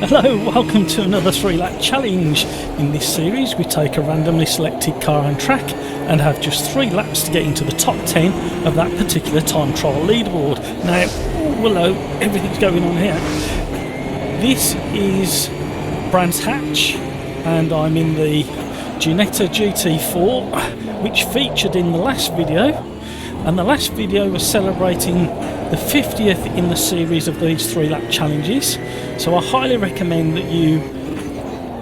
Hello, welcome to another 3-lap challenge. In this series we take a randomly selected car and track and have just 3 laps to get into the top 10 of that particular time trial leaderboard. Now, hello, everything's going on here. This is Brands Hatch and I'm in the German GT1 which featured in the last video, and the last video was celebrating the 50th in the series of these 3-lap challenges, so I highly recommend that you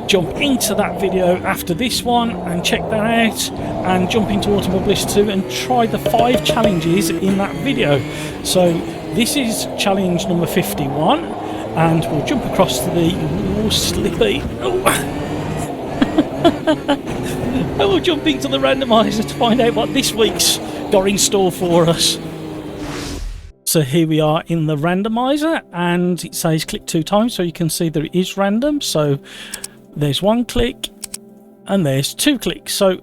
jump into that video after this one and check that out, and jump into Automobilist 2 and try the 5 challenges in that video. So this is challenge number 51 and we'll jump across to the slippy and we'll jump into the randomizer to find out what this week's got in store for us. So here we are in the randomizer and it says click 2 times, so you can see that it is random. So there's 1 click and there's 2 clicks. So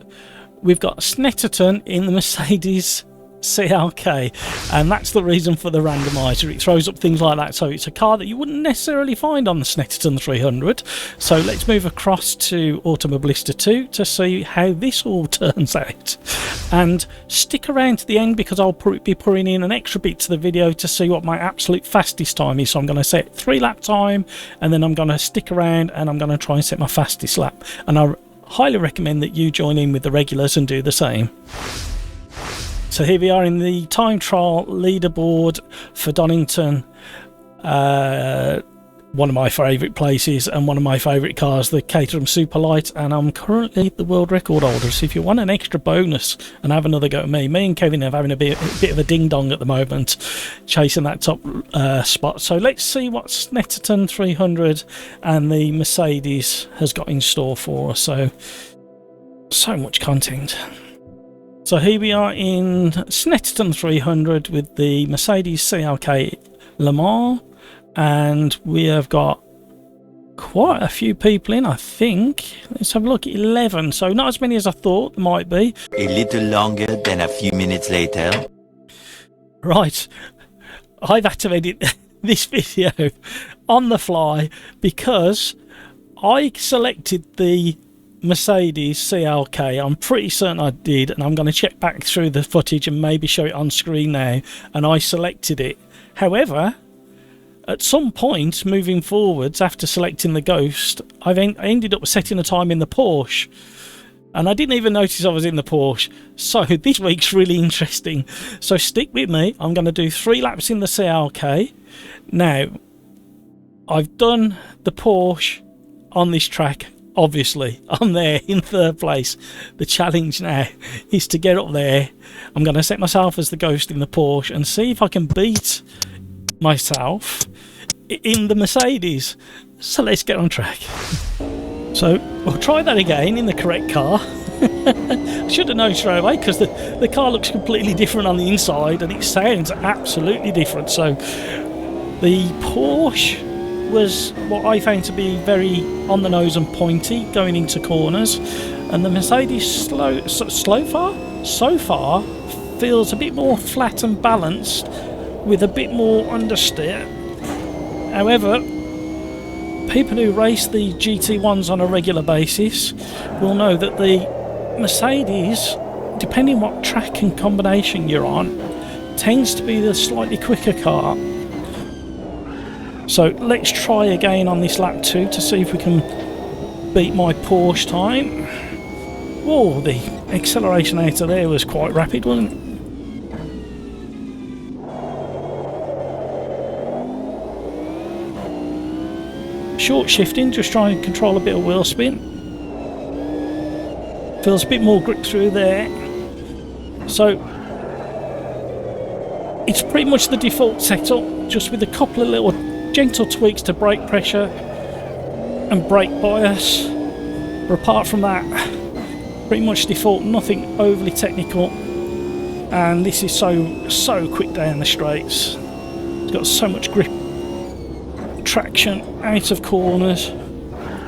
we've got Snetterton in the Mercedes CLK, and that's the reason for the randomizer. It throws up things like that, so it's a car that you wouldn't necessarily find on the Snetterton 300. So let's move across to Automobilist 2 to see how this all turns out, and stick around to the end because I'll be putting in an extra bit to the video to see what my absolute fastest time is. So I'm going to set 3-lap time and then I'm going to stick around and I'm going to try and set my fastest lap, and I highly recommend that you join in with the regulars and do the same. So here we are in the time trial leaderboard for Donington, one of my favourite places and one of my favourite cars, the Caterham Superlight, and I'm currently the world record holder. So if you want an extra bonus and have another go at me and Kevin are having a bit of a ding-dong at the moment, chasing that top spot. So let's see what Snetterton 300 and the Mercedes has got in store for us. So much content. So here we are in Snetterton 300 with the Mercedes CLK Le Mans, and we have got quite a few people in, I think. Let's have a look, 11, so not as many as I thought there might be. A little longer than a few minutes later. Right, I've had to edit this video on the fly because I selected the Mercedes CLK. I'm pretty certain I did, and I'm going to check back through the footage and maybe show it on screen now, and I selected it. However, at some point moving forwards after selecting the Ghost, I ended up setting a time in the Porsche, and I didn't even notice I was in the Porsche. So this week's really interesting, so stick with me. I'm going to do 3 laps in the CLK. Now I've done the Porsche on this track. Obviously, I'm there in 3rd place. The challenge now is to get up there. I'm going to set myself as the Ghost in the Porsche and see if I can beat myself in the Mercedes. So let's get on track. So we'll try that again in the correct car. I should have known straight away because the car looks completely different on the inside and it sounds absolutely different. So the Porsche was what I found to be very on the nose and pointy going into corners, and the Mercedes so far feels a bit more flat and balanced with a bit more understeer. However, people who race the GT1s on a regular basis will know that the Mercedes, depending what track and combination you're on, tends to be the slightly quicker car. So let's try again on this lap 2 to see if we can beat my Porsche time. Whoa, the acceleration out of there was quite rapid, wasn't it? Short shifting, just trying to control a bit of wheel spin. Feels a bit more grip through there. So it's pretty much the default setup, just with a couple of little gentle tweaks to brake pressure and brake bias, but apart from that, pretty much default, nothing overly technical. And this is so quick down the straights. It's got so much grip, traction out of corners.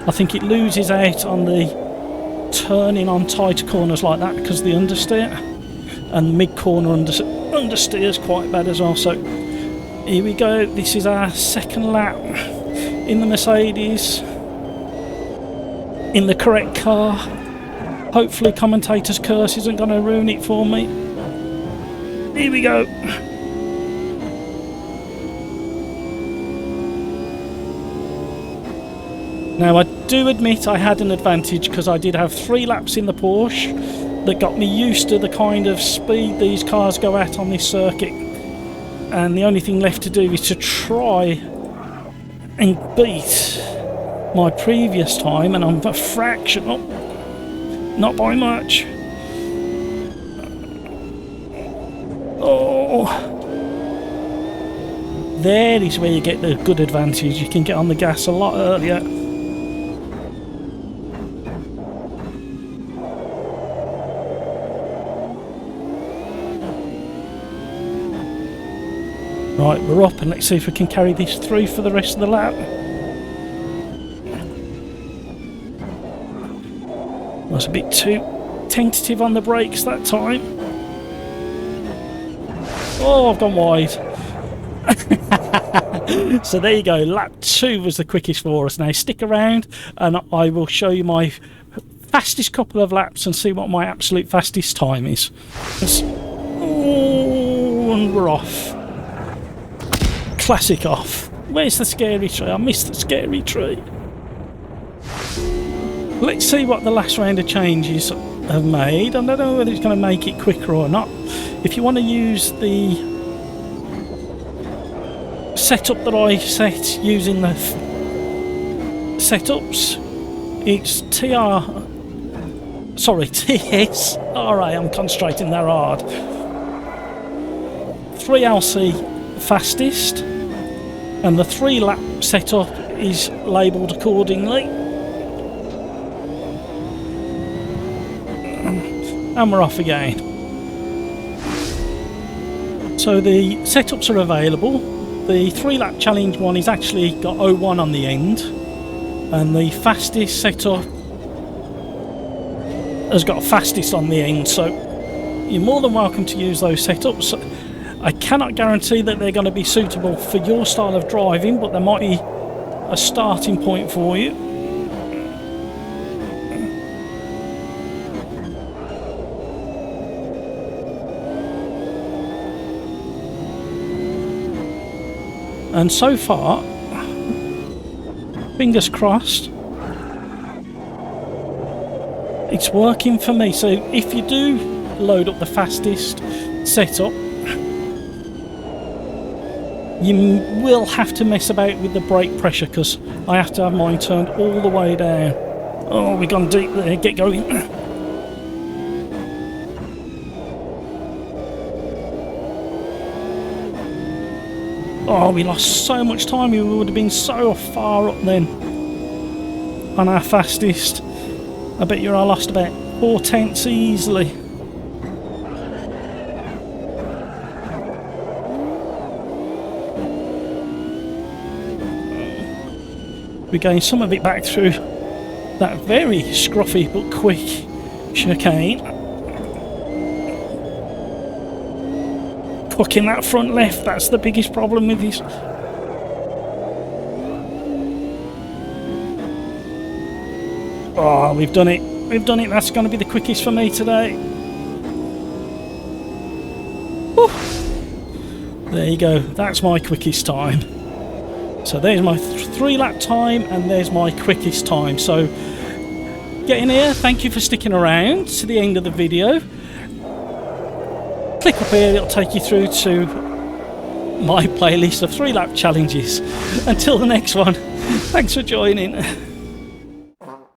I think it loses out on the turning on tighter corners like that because of the understeer, and mid corner understeer is quite bad as well. So here we go, this is our 2nd lap in the Mercedes, in the correct car. Hopefully commentator's curse isn't going to ruin it for me. Here we go. Now I do admit I had an advantage because I did have 3 laps in the Porsche that got me used to the kind of speed these cars go at on this circuit, and the only thing left to do is to try and beat my previous time, and I'm a fraction, not by much. Oh, there is where you get the good advantage. You can get on the gas a lot earlier. Right, we're up, and let's see if we can carry this through for the rest of the lap. I was a bit too tentative on the brakes that time. Oh, I've gone wide. So there you go, lap 2 was the quickest for us. Now stick around and I will show you my fastest couple of laps and see what my absolute fastest time is. Oh, and we're off. Classic off. Where's the scary tree? I missed the scary tree. Let's see what the last round of changes have made. I don't know whether it's going to make it quicker or not. If you want to use the setup that I set using the setups, it's TSRA, I'm concentrating there hard. 3LC fastest, and the 3 lap setup is labelled accordingly. And we're off again. So the setups are available. The 3 lap challenge one is actually got 01 on the end, and the fastest setup has got fastest on the end, so you're more than welcome to use those setups. I cannot guarantee that they're going to be suitable for your style of driving, but there might be a starting point for you. And so far, fingers crossed, it's working for me. So if you do load up the fastest setup, you will have to mess about with the brake pressure because I have to have mine turned all the way down. Oh, we've gone deep there, get going. Oh, we lost so much time, we would have been so far up then on our fastest. I bet you I lost about 4 tenths easily. We gained some of it back through that very scruffy but quick chicane. Cooking that front left, that's the biggest problem with this. Oh, we've done it. We've done it. That's going to be the quickest for me today. Woo. There you go. That's my quickest time. So there's my 3 lap time and there's my quickest time. So get in here. Thank you for sticking around to the end of the video. Click up here, it'll take you through to my playlist of 3 lap challenges. Until the next one, thanks for joining.